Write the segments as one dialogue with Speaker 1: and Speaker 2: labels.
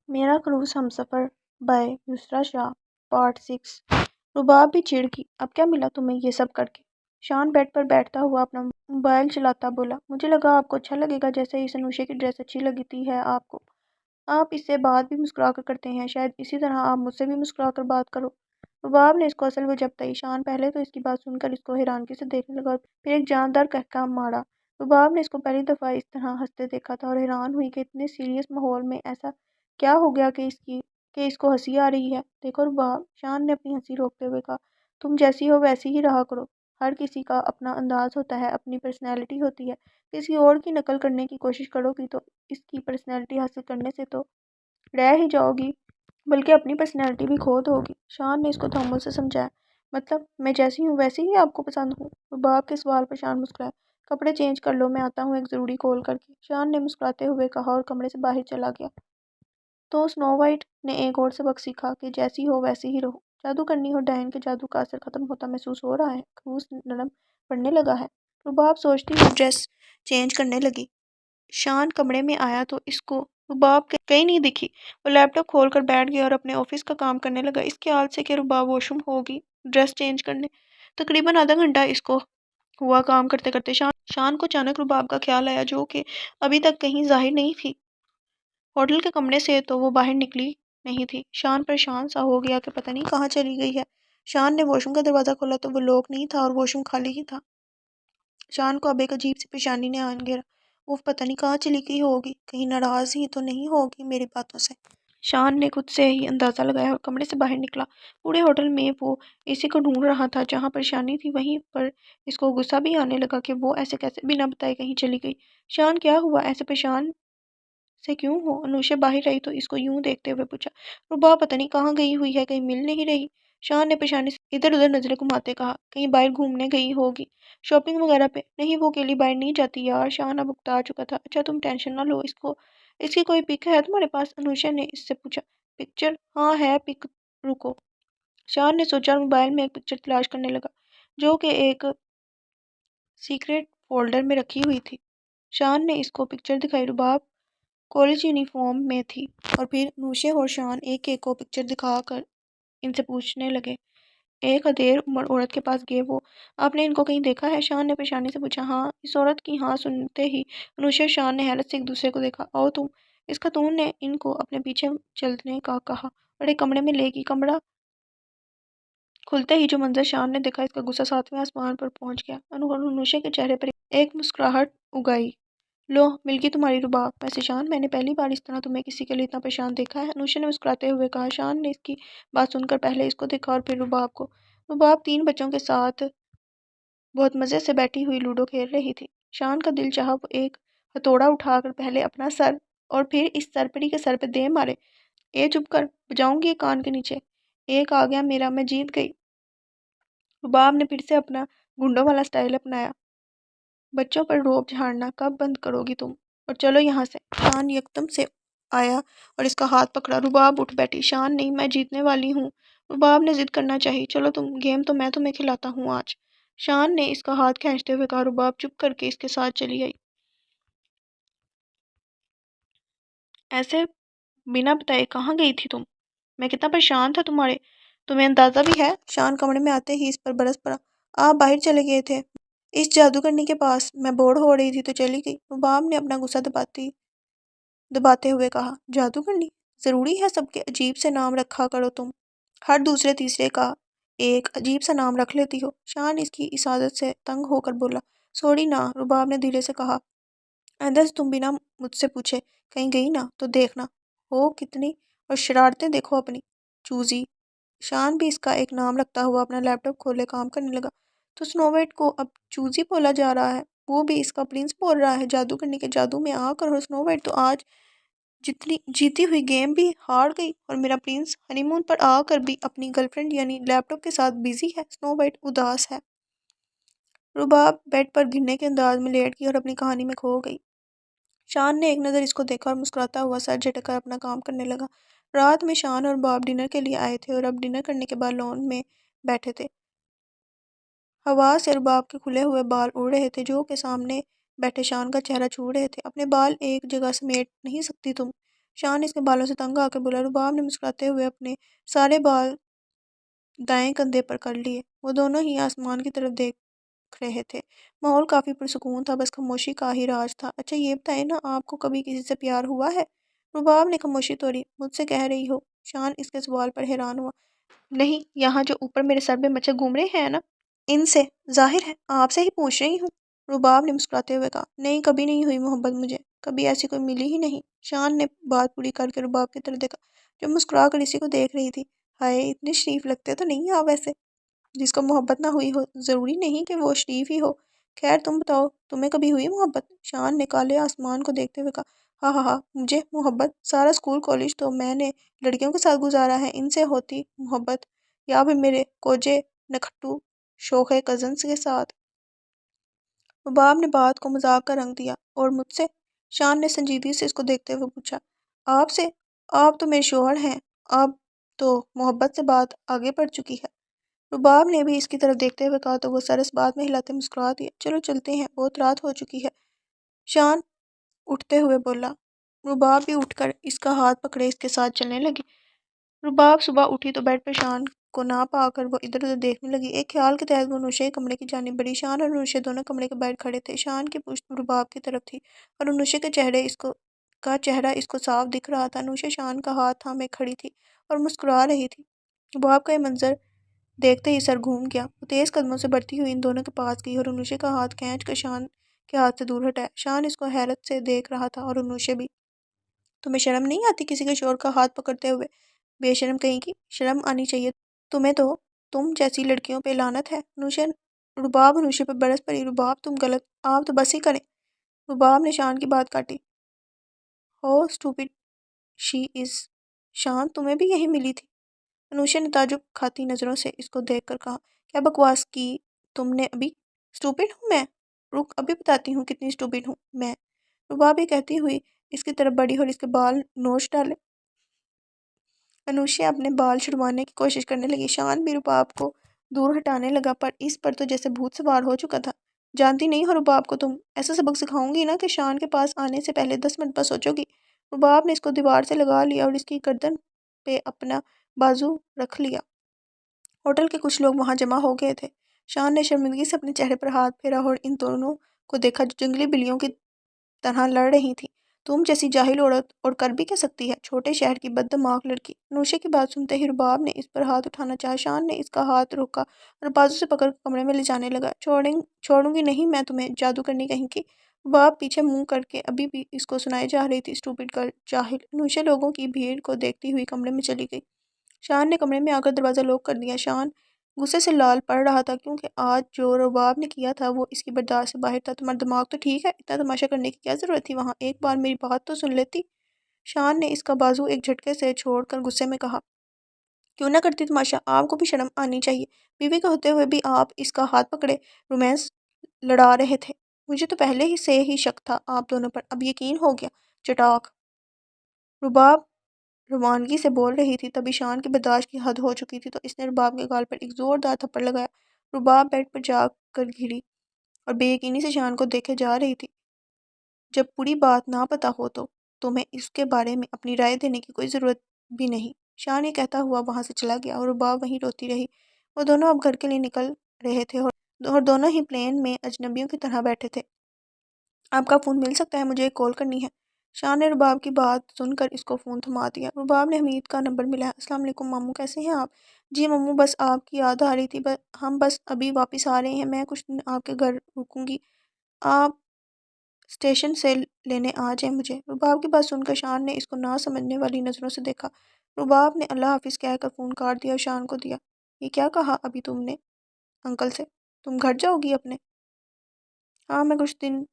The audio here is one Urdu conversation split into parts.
Speaker 1: میرا کروز ہمسفر بائی یسرا شاہ پارٹ 6۔ رباب بھی چڑ گئی۔ اب کیا ملا تمہیں یہ سب کر کے؟ شان بیڈ پر بیٹھتا ہوا اپنا موبائل چلاتا بولا۔ مجھے لگا آپ کو اچھا لگے گا، جیسے اس انوشے کی ڈریس اچھی لگتی ہے آپ کو۔ آپ اس سے بات بھی مسکرا کر کرتے ہیں، شاید اسی طرح آپ مجھ سے بھی مسکرا کر بات کرو۔ رباب نے اس کو اصل وجہ بتائی۔ شان پہلے تو اس کی بات سن کر اس کو حیرانگی سے دیکھنے لگا اور پھر ایک جاندار قہقہہ مارا۔ رباب نے اس کو پہلی دفعہ اس طرح ہنستے دیکھا تھا اور حیران ہوئی کہ اتنے سیریس ماحول میں ایسا کیا ہو گیا کہ اس کو ہنسی آ رہی ہے۔ دیکھو رباب، شان نے اپنی ہنسی روکتے ہوئے کہا، تم جیسی ہو ویسی ہی رہا کرو۔ ہر کسی کا اپنا انداز ہوتا ہے، اپنی پرسنالٹی ہوتی ہے۔ کسی اور کی نقل کرنے کی کوشش کرو گی تو اس کی پرسنالٹی حاصل کرنے سے تو رہ ہی جاؤ گی، بلکہ اپنی پرسنالٹی بھی کھو دو گی۔ شان نے اس کو تحمل سے سمجھایا، مطلب میں جیسی ہوں ویسی ہی آپ کو پسند ہوں؟ رباب کے سوال پر شان مسکرایا۔ کپڑے چینج کر لو، میں آتا ہوں ایک ضروری کال کر کے، شان نے مسکراتے ہوئے کہا اور کمرے سے باہر چلا گیا۔ تو سنو وائٹ نے ایک اور سبق سیکھا کہ جیسی ہو ویسی ہی رہو۔ جادو کرنی ہو ڈائن کے جادو کا اثر ختم ہوتا محسوس ہو رہا ہے، کروز نرم پڑنے لگا ہے۔ رباب سوچتی ہوئی ڈریس چینج کرنے لگی۔ شان کمرے میں آیا تو اس کو رباب کہیں نہیں دکھی۔ وہ لیپ ٹاپ کھول کر بیٹھ گیا اور اپنے آفس کا کام کرنے لگا، اس خیال سے کہ رباب واش روم ہوگی ڈریس چینج کرنے۔ تقریباً آدھا گھنٹہ اس کو ہوا کام کرتے کرتے۔ شان کو اچانک رباب کا خیال آیا، جو کہ ابھی تک کہیں ظاہر نہیں تھی۔ ہوٹل کے کمرے سے تو وہ باہر نکلی نہیں تھی۔ شان پریشان سا ہو گیا کہ پتہ نہیں کہاں چلی گئی ہے۔ شان نے واش روم کا دروازہ کھولا تو وہ لاک نہیں تھا اور واش روم خالی ہی تھا۔ شان کو اب ایک عجیب سی پریشانی نے آن گھیرا۔ وہ پتہ نہیں کہاں چلی گئی ہوگی، کہیں ناراض ہی تو نہیں ہوگی میری باتوں سے۔ شان نے خود سے ہی اندازہ لگایا اور کمرے سے باہر نکلا۔ پورے ہوٹل میں وہ اسی کو ڈھونڈ رہا تھا، جہاں پریشانی تھی وہیں پر اس کو غصہ بھی آنے لگا کہ وہ ایسے کیسے بنا بتائے کہیں چلی گئی۔ شان کیا ہوا، ایسے پریشان سے کیوں ہو؟ انوشا باہر آئی تو اس کو یوں دیکھتے ہوئے پوچھا۔ رباب پتہ نہیں کہاں گئی ہوئی ہے، کہیں مل نہیں رہی۔ شان نے پریشانی سے ادھر ادھر نظریں گھماتے کہا، کہیں باہر گھومنے گئی ہوگی، شاپنگ وغیرہ پہ۔ نہیں، وہ اکیلی باہر نہیں جاتی یار۔ شان اب اکتا چکا تھا۔ اچھا تم ٹینشن نہ لو، اس کی کوئی پک ہے تمہارے پاس؟ انوشا نے اس سے پوچھا۔ پکچر؟ ہاں ہے پک، رکو۔ شان نے سوچا اور موبائل میں ایک پکچر تلاش کرنے لگا، جو کہ ایک سیکرٹ فولڈر میں رکھی ہوئی تھی۔ شان نے اس کو پکچر دکھائی۔ رباب کالج یونیفارم میں تھی اور پھر انوشا اور شان ایک ایک کو پکچر دکھا کر ان سے پوچھنے لگے۔ ایک ادھیڑ عمر عورت کے پاس گئے، وہ آپ نے ان کو کہیں دیکھا ہے؟ شان نے پریشانی سے پوچھا۔ ہاں، اس عورت کی ہاں سنتے ہی انوشا اور شان نے حیرت سے ایک دوسرے کو دیکھا۔ آؤ تم، اس خاتون نے ان کو اپنے پیچھے چلنے کا کہا اور ایک کمرے میں لے گئی۔ کمرہ کھلتے ہی جو منظر شان نے دیکھا، اس کا غصہ ساتویں آسمان پر پہنچ گیا۔ انوشا کے چہرے پر ایک مسکراہٹ اگائی۔ لو، مل گئی تمہاری رباب۔ ویسے شان، میں نے پہلی بار اس طرح تمہیں کسی کے لیے اتنا پریشان دیکھا ہے، انوشا نے مسکراتے ہوئے کہا۔ شان نے اس کی بات سن کر پہلے اس کو دیکھا اور پھر رباب کو۔ رباب 3 بچوں کے ساتھ بہت مزے سے بیٹھی ہوئی لوڈو کھیل رہی تھی۔ شان کا دل چاہا وہ ایک ہتھوڑا اٹھا کر پہلے اپنا سر اور پھر اس سرپری کے سر پہ دے مارے۔ اے چپ کر، بجاؤں گی کان کے نیچے۔ ایک آ گیا میرا، میں جیت گئی۔ رباب نے پھر سے اپنا گنڈوں والا سٹائل اپنایا۔ بچوں پر روب جھاڑنا کب بند کرو گی تم؟ اور چلو یہاں سے۔ شان یکدم سے آیا اور اس کا ہاتھ پکڑا۔ رباب اٹھ بیٹھی۔ شان، نہیں، میں جیتنے والی ہوں۔ رباب نے ضد کرنا چاہی۔ چلو تم، گیم تو میں تمہیں کھلاتا ہوں آج۔ شان نے اس کا ہاتھ کھینچتے ہوئے کہا۔ رباب چپ کر کے اس کے ساتھ چلی آئی۔ ایسے بنا بتائے کہاں گئی تھی تم؟ میں کتنا پریشان تھا تمہیں اندازہ بھی ہے؟ شان کمرے میں آتے ہی اس پر برس پڑا۔ آپ باہر چلے گئے تھے اس جادوگرنی کے پاس، میں بور ہو رہی تھی تو چلی گئی۔ رباب نے اپنا غصہ دباتے ہوئے کہا۔ جادوگرنی؟ ضروری ہے سب کے عجیب سے نام رکھا کرو تم؟ ہر دوسرے تیسرے کا ایک عجیب سا نام رکھ لیتی ہو۔ شان اس کی اس عادت سے تنگ ہو کر بولا۔ سوری نا، رباب نے دھیرے سے کہا۔ آئندہ سے تم بنا مجھ سے پوچھے کہیں گئی نا تو دیکھنا ہو کتنی، اور شرارتیں دیکھو اپنی، چوزی۔ شان بھی اس کا ایک نام رکھتا ہوا اپنا لیپ ٹاپ کھولے کام کرنے لگا۔ تو سنو وائٹ کو اب چوزی بولا جا رہا ہے، وہ بھی اس کا پرنس بول رہا ہے جادو کرنے کے جادو میں آ کر، اور سنو وائٹ تو آج جتنی جیتی ہوئی گیم بھی ہار گئی، اور میرا پرنس ہنی مون پر آ کر بھی اپنی گرل فرینڈ یعنی لیپ ٹاپ کے ساتھ بیزی ہے۔ سنو وائٹ اداس ہے۔ رباب بیڈ پر گرنے کے انداز میں لیٹ گئی اور اپنی کہانی میں کھو گئی۔ شان نے ایک نظر اس کو دیکھا اور مسکراتا ہوا سر جھٹک کر اپنا کام کرنے لگا۔ رات میں شان اور رباب ڈنر کے لیے آئے تھے اور اب ڈنر کرنے کے بعد لان میں بیٹھے تھے۔ ہوا سے رباب کے کھلے ہوئے بال اڑ رہے تھے، جو کہ سامنے بیٹھے شان کا چہرہ چھو رہے تھے۔ اپنے بال ایک جگہ سمیٹ نہیں سکتی تم؟ شان اس کے بالوں سے تنگ آ کر بولا۔ رباب نے مسکراتے ہوئے اپنے سارے بال دائیں کندھے پر کر لیے۔ وہ دونوں ہی آسمان کی طرف دیکھ رہے تھے۔ ماحول کافی پرسکون تھا، بس خاموشی کا ہی راج تھا۔ اچھا یہ بتائیں نا، آپ کو کبھی کسی سے پیار ہوا ہے؟ رباب نے خاموشی توڑی۔ مجھ سے کہہ رہی ہو؟ شان اس کے سوال پر حیران ہوا۔ نہیں، یہاں جو اوپر میرے سر میں مچھر گھوم رہے ہیں نا، ان سے۔ ظاہر ہے آپ سے ہی پوچھ رہی ہوں، رباب نے مسکراتے ہوئے کہا۔ نہیں، کبھی نہیں ہوئی محبت مجھے، کبھی ایسی کوئی ملی ہی نہیں۔ شان نے بات پوری کر کے رباب کی طرف دیکھا، جو مسکرا کر اسی کو دیکھ رہی تھی۔ ہائے، اتنے شریف لگتے تو نہیں آپ ویسے۔ جس کو محبت نہ ہوئی ہو ضروری نہیں کہ وہ شریف ہی ہو۔ خیر تم بتاؤ، تمہیں کبھی ہوئی محبت؟ شان نے کالے آسمان کو دیکھتے ہوئے کہا۔ ہاں ہاں ہاں، مجھے محبت؟ سارا اسکول کالج تو میں نے لڑکیوں کے ساتھ گزارا ہے، ان سے ہوتی محبت؟ یا پھر میرے کوجے نکھٹو شوخے کزنس کے ساتھ؟ رباب نے بات کو مذاق کا رنگ دیا۔ اور مجھ سے؟ شان نے سنجیدگی سے اس کو دیکھتے ہوئے پوچھا۔ آپ سے؟ آپ تو میرے شوہر ہیں، اب تو محبت سے بات آگے بڑھ چکی ہے۔ رباب نے بھی اس کی طرف دیکھتے ہوئے کہا تو وہ سر اس بات میں ہلاتے مسکرا دیا۔ چلو چلتے ہیں، بہت رات ہو چکی ہے، شان اٹھتے ہوئے بولا۔ رباب بھی اٹھ کر اس کا ہاتھ پکڑے اس کے ساتھ چلنے لگی۔ رباب صبح اٹھی تو بیڈ پر شان کو نہ پا کر وہ ادھر ادھر دیکھنے لگی۔ ایک خیال کے تحت وہ انوشے کے کمرے کی جانب بڑھی۔ شان اور انوشے دونوں کمرے کے باہر کھڑے تھے۔ شان کی پشت رباب کی طرف تھی اور انوشے کے چہرہ اس کو صاف دکھ رہا تھا۔ انوشے شان کا ہاتھ تھامے کھڑی تھی اور مسکرا رہی تھی۔ رباب کا یہ منظر دیکھتے ہی سر گھوم گیا۔ وہ تیز قدموں سے بڑھتی ہوئی ان دونوں کے پاس گئی اور انوشے کا ہاتھ کھینچ کر شان کے ہاتھ سے دور ہٹایا۔ شان اس کو حیرت سے دیکھ رہا تھا اور انوشے بھی۔ تمہیں شرم نہیں آتی کسی کے شوہر کا ہاتھ پکڑتے ہوئے؟ بے شرم کہیں کی، شرم آنی چاہیے تمہیں تو، تم جیسی لڑکیوں پہ لعنت ہے۔ رباب انوشے پہ برس پڑی۔ رباب تم غلط، آپ تو بس ہی کریں۔ رباب نے شان کی بات کاٹی۔ ہو اسٹوپڈ شی از۔ شان تمہیں بھی یہی ملی تھی؟ انوشے نے تعجب کھاتی نظروں سے اس کو دیکھ کر کہا۔ کیا بکواس کی تم نے ابھی؟ اسٹوپڈ ہوں میں؟ رک ابھی بتاتی ہوں کتنی اسٹوپڈ ہوں میں۔ رباب یہ کہتی ہوئی اس کی طرف بڑھی اور اس کے بال نوچ ڈالے۔ انوشے اپنے بال چھڑوانے کی کوشش کرنے لگی۔ شان بھی رباب کو دور ہٹانے لگا پر اس پر تو جیسے بھوت سوار ہو چکا تھا۔ جانتی نہیں ہو رباب کو تم ایسا سبق سکھاؤں گی نا کہ شان کے پاس آنے سے پہلے 10 منٹ پر سوچو گی۔ رباب نے اس کو دیوار سے لگا لیا اور اس کی گردن پہ اپنا بازو رکھ لیا۔ ہوٹل کے کچھ لوگ وہاں جمع ہو گئے تھے۔ شان نے شرمندگی سے اپنے چہرے پر ہاتھ پھیرا اور ان دونوں کو دیکھا جو جنگلی بلیوں کی طرح لڑ رہی تھی۔ تم جیسی جاہل عورت اور کر بھی کیا سکتی ہے، چھوٹے شہر کی بد دماغ لڑکی۔ انوشے کی بات سنتے ہی رباب نے اس پر ہاتھ اٹھانا چاہا۔ شان نے اس کا ہاتھ روکا اور بازو سے پکڑ کر کمرے میں لے جانے لگا۔ چھوڑوں گی نہیں میں تمہیں، جادو کرنی کہیں کی۔ رباب پیچھے منہ کر کے ابھی بھی اس کو سنائی جا رہی تھی، اسٹوپڈ گرل، جاہل۔ انوشے لوگوں کی بھیڑ کو دیکھتی ہوئی کمرے میں چلی گئی۔ شان نے کمرے میں آ کر دروازہ لاک کر دیا۔ شان غصے سے لال پڑ رہا تھا کیونکہ آج جو رباب نے کیا تھا وہ اس کی برداشت سے باہر تھا۔ تمہارا دماغ تو ٹھیک ہے، اتنا تماشا کرنے کی کیا ضرورت تھی وہاں، ایک بار میری بات تو سن لیتی۔ شان نے اس کا بازو ایک جھٹکے سے چھوڑ کر غصے میں کہا۔ کیوں نہ کرتی تماشا، آپ کو بھی شرم آنی چاہیے۔ بیوی کے ہوتے ہوئے بھی آپ اس کا ہاتھ پکڑے رومانس لڑا رہے تھے۔ مجھے تو پہلے ہی سے ہی شک تھا آپ دونوں پر، اب یقین ہو گیا۔ چٹاک۔ رباب روانگی سے بول رہی تھی تبھی شان کی برداشت کی حد ہو چکی تھی تو اس نے رباب کے گال پر ایک زوردار تھپڑ لگایا۔ رباب بیڈ پر جا کر گری اور بے یقینی سے شان کو دیکھے جا رہی تھی۔ جب پوری بات نہ پتا ہو تو تمہیں اس کے بارے میں اپنی رائے دینے کی کوئی ضرورت بھی نہیں۔ شان یہ کہتا ہوا وہاں سے چلا گیا اور رباب وہیں روتی رہی۔ وہ دونوں اب گھر کے لیے نکل رہے تھے اور دونوں ہی پلین میں اجنبیوں کی طرح بیٹھے تھے۔ آپ کا فون مل سکتا ہے، مجھے ایک کال کرنی ہے۔ شان نے رباب کی بات سن کر اس کو فون تھما دیا۔ رباب نے حمید کا نمبر ملایا۔ السلام علیکم ماموں، کیسے ہیں آپ؟ جی ماموں، بس آپ کی یاد آ رہی تھی، ہم بس ابھی واپس آ رہے ہیں، میں کچھ دن آپ کے گھر رکوں گی، آپ اسٹیشن سے لینے آ جائیں مجھے۔ رباب کی بات سن کر شان نے اس کو نہ سمجھنے والی نظروں سے دیکھا۔ رباب نے اللہ حافظ کہہ کر فون کاٹ دیا اور شان کو دیا۔ یہ کیا کہا ابھی تم نے انکل سے؟ تم گھر جاؤ گی اپنے؟ ہاں میں کچھ دن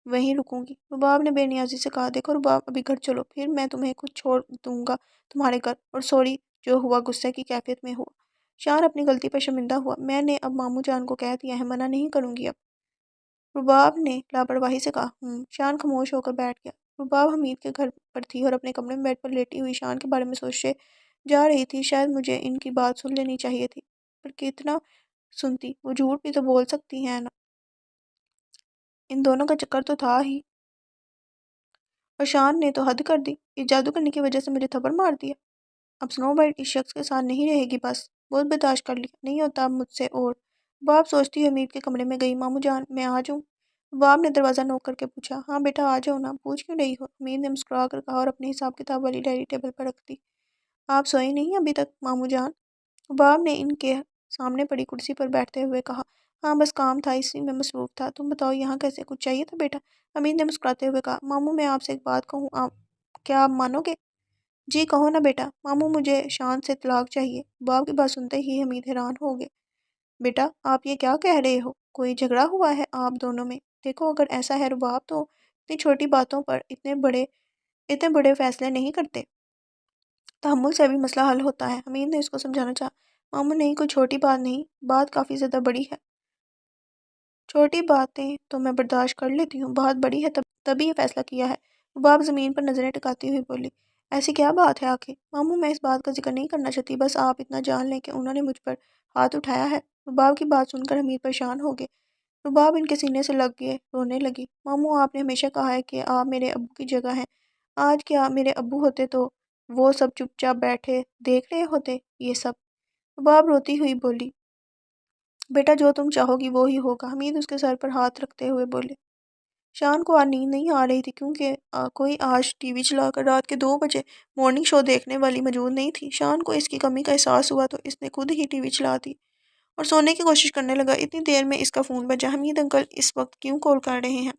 Speaker 1: وہیں رکوں گی، رباب نے بے نیازی سے کہا۔ دیکھو رباب، ابھی گھر چلو، پھر میں تمہیں خود چھوڑ دوں گا تمہارے گھر، اور سوری جو ہوا غصے کی کیفیت میں ہوا۔ شان اپنی غلطی پر شرمندہ ہوا۔ میں نے اب ماموں جان کو کہہ دیا ہے، منع نہیں کروں گی اب، رباب نے لاپرواہی سے کہا۔ شان خاموش ہو کر بیٹھ گیا۔ رباب حمید کے گھر پر تھی اور اپنے کمرے میں بیڈ پر لیٹی ہوئی شان کے بارے میں سوچے جا رہی تھی۔ شاید مجھے ان کی بات سن لینی چاہیے تھی، پر کتنا سنتی، وہ جھوٹ بھی تو بول سکتی ہیں نا، ان دونوں کا چکر تو تھا ہی۔ اور شان نے تو حد کر دی، اس جادو کرنے کی وجہ سے مجھے تھپڑ مار دیا۔ اب سنو وائٹ اس شخص کے ساتھ نہیں رہے گی، بس بہت برداشت کر لیا، نہیں ہوتا اب مجھ سے اور۔ باپ سوچتی ہوئی حمید کے کمرے میں گئی۔ ماموں جان میں آ جاؤں؟ باپ نے دروازہ نوک کر کے پوچھا۔ ہاں بیٹا آ جاؤ نا، پوچھ کیوں رہی ہو؟ حمید نے مسکرا کر کہا اور اپنے حساب کتاب والی ڈائری ٹیبل پر رکھ دی۔ آپ سوئے نہیں ابھی تک ماموں جان؟ باپ نے ان کے سامنے پڑی کرسی پر بیٹھتے ہوئے کہا۔ ہاں بس کام تھا، اسی میں مصروف تھا، تم بتاؤ یہاں کیسے، کچھ چاہیے تھا بیٹا؟ حمید نے مسکراتے ہوئے کہا۔ ماموں میں آپ سے ایک بات کہوں، کیا آپ مانو گے؟ جی کہو نا بیٹا۔ ماموں مجھے شان سے طلاق چاہیے۔ باپ کی بات سنتے ہی حمید حیران ہو گئے۔ بیٹا آپ یہ کیا کہہ رہے ہو؟ کوئی جھگڑا ہوا ہے آپ دونوں میں؟ دیکھو اگر ایسا ہے رباب تو اتنی چھوٹی باتوں پر اتنے بڑے فیصلے نہیں کرتے، تحمل سے بھی مسئلہ حل ہوتا ہے۔ حمید نے اس کو سمجھانا چاہا۔ ماموں نہیں، کوئی چھوٹی بات نہیں، بات کافی زیادہ بڑی ہے۔ چھوٹی باتیں تو میں برداشت کر لیتی ہوں، بات بڑی ہے تبھی یہ فیصلہ کیا ہے۔ رباب زمین پر نظریں ٹکاتی ہوئی بولی۔ ایسی کیا بات ہے آخر؟ ماموں میں اس بات کا ذکر نہیں کرنا چاہتی، بس آپ اتنا جان لیں کہ انہوں نے مجھ پر ہاتھ اٹھایا ہے۔ رباب کی بات سن کر حمید پریشان ہو گئے۔ رباب ان کے سینے سے لگ گئے، رونے لگی۔ ماموں آپ نے ہمیشہ کہا ہے کہ آپ میرے ابو کی جگہ ہیں، آج کیا میرے ابو ہوتے تو وہ سب چپ چاپ بیٹھے دیکھ رہے ہوتے یہ سب؟ رباب روتی ہوئی بولی۔ بیٹا جو تم چاہو گی وہی ہوگا، حمید اس کے سر پر ہاتھ رکھتے ہوئے بولے۔ شان کو آج نیند نہیں آ رہی تھی کیونکہ کوئی آج ٹی وی چلا کر رات کے 2 بجے مارننگ شو دیکھنے والی موجود نہیں تھی۔ شان کو اس کی کمی کا احساس ہوا تو اس نے خود ہی ٹی وی چلا دی اور سونے کی کوشش کرنے لگا۔ اتنی دیر میں اس کا فون بجا۔ حمید انکل اس وقت کیوں کال کر رہے ہیں؟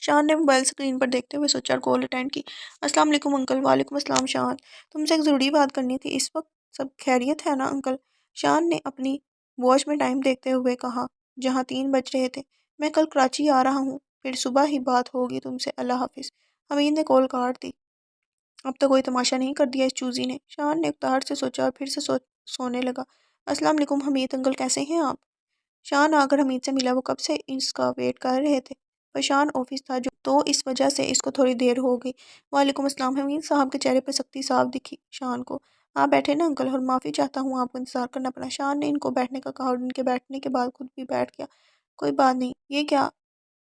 Speaker 1: شان نے موبائل اسکرین پر دیکھتے ہوئے سوچا اور کال اٹینڈ کی۔ السلام علیکم انکل۔ وعلیکم السلام شان، تم سے ایک ضروری بات کرنی تھی، اس وقت سب خیریت ہے نا انکل؟ شان نے اپنی واچ میں ٹائم دیکھتے ہوئے کہا جہاں 3 بج رہے تھے۔ میں کل کراچی آ رہا ہوں، پھر صبح ہی بات ہوگی تم سے، اللہ حافظ۔ حمید نے کال کاٹ دی۔ اب تو کوئی تماشا نہیں کر دیا اس چوزی نے، شان نے اقتدار سے سوچا اور پھر سے سونے لگا۔ السلام علیکم حمید انکل، کیسے ہیں آپ؟ شان آ کر حمید سے ملا، وہ کب سے اس کا ویٹ کر رہے تھے، پر شان آفس تھا تو اس وجہ سے اس کو تھوڑی دیر ہو گئی۔ وعلیکم السلام۔ حمید صاحب کے چہرے پر سختی صاف دکھی شان کو۔ آپ بیٹھے نا انکل، اور معافی چاہتا ہوں آپ کو انتظار کرنا پڑا۔ شان نے ان کو بیٹھنے کا کہا اور ان کے بیٹھنے کے بعد خود بھی بیٹھ گیا۔ کوئی بات نہیں، یہ کیا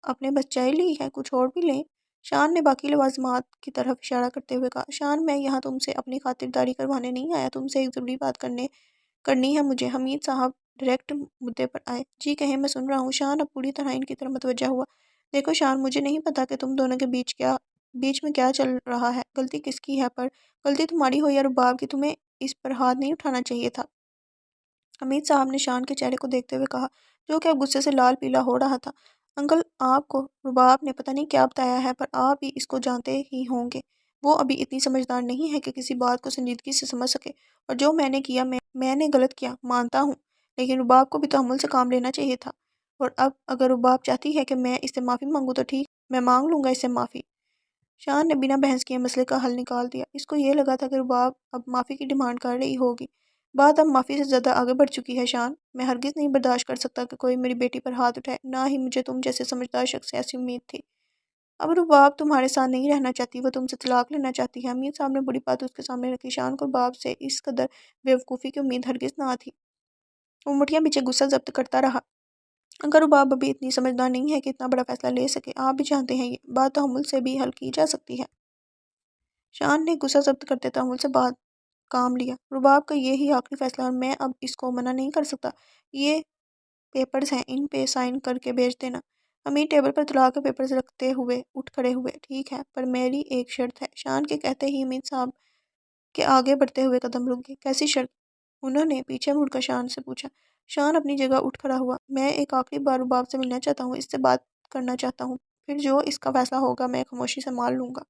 Speaker 1: اپنے بس چائے لی ہے، کچھ اور بھی لیں؟ شان نے باقی لوازمات کی طرف اشارہ کرتے ہوئے کہا۔ شان میں یہاں تم سے اپنی خاطرداری کروانے نہیں آیا، تم سے ایک ضروری بات کرنی ہے مجھے۔ حمید صاحب ڈائریکٹ مدعے پر آئے۔ جی کہیں، میں سن رہا ہوں۔ شان اب پوری طرح ان کی طرف متوجہ ہوا۔ دیکھو شان، مجھے نہیں پتا کہ تم دونوں کے بیچ میں کیا چل رہا ہے، غلطی کس کی ہے، پر غلطی تمہاری ہو یا رباب کی، تمہیں اس پر ہاتھ نہیں اٹھانا چاہیے تھا۔ حمید صاحب نے شان کے چہرے کو دیکھتے ہوئے کہا، جو کہ اب غصے سے لال پیلا ہو رہا تھا۔ انکل آپ کو رباب نے پتہ نہیں کیا بتایا ہے، پر آپ بھی اس کو جانتے ہی ہوں گے، وہ ابھی اتنی سمجھدار نہیں ہے کہ کسی بات کو سنجیدگی سے سمجھ سکے، اور جو میں نے کیا میں نے غلط کیا مانتا ہوں، لیکن رباب کو بھی تحمل سے کام لینا چاہیے تھا، اور اب اگر رباب چاہتی ہے کہ میں اس سے معافی مانگوں تو ٹھیک، میں مانگ لوں گا اس سے معافی۔ شان نے بنا بحث کیے مسئلے کا حل نکال دیا۔ اس کو یہ لگا تھا کہ رباب اب معافی کی ڈیمانڈ کر رہی ہوگی، بات اب معافی سے زیادہ آگے بڑھ چکی ہے۔ شان، میں ہرگز نہیں برداشت کر سکتا کہ کوئی میری بیٹی پر ہاتھ اٹھائے، نہ ہی مجھے تم جیسے سمجھدار شخص سے ایسی امید تھی۔ اب رباب تمہارے ساتھ نہیں رہنا چاہتی، وہ تم سے طلاق لینا چاہتی ہے۔ حمید صاحب نے بڑی بات اس کے سامنے رکھی۔ شان کو رباب سے اس قدر بیوقوفی کی امید ہرگز نہ تھی۔ وہ مٹھیاں پیچھے غصہ ضبط کرتا رہا۔ اگر رباب ابھی اتنی سمجھدار نہیں ہے کہ اتنا بڑا فیصلہ لے سکے، آپ بھی جانتے ہیں یہ بات تحمل سے بھی حل کی جا سکتی ہے۔ شان نے غصہ ضبط کرتے تحمل سے بات کام لیا۔ رباب کا یہی آخری فیصلہ، اور میں اب اس کو منع نہیں کر سکتا۔ یہ پیپرز ہیں، ان پہ سائن کر کے بھیج دینا۔ حمید ٹیبل پر طلاق کے پیپرز رکھتے ہوئے اٹھ کھڑے ہوئے۔ ٹھیک ہے، پر میری ایک شرط ہے۔ شان کے کہتے ہی حمید صاحب کے آگے بڑھتے ہوئے قدم رک گئے۔ کیسی شرط؟ انہوں نے پیچھے مڑ کر شان سے پوچھا۔ شان اپنی جگہ اٹھ کھڑا ہوا۔ میں ایک آخری بار رباب سے ملنا چاہتا ہوں، اس سے بات کرنا چاہتا ہوں، پھر جو اس کا فیصلہ ہوگا میں خاموشی سے مان لوں گا۔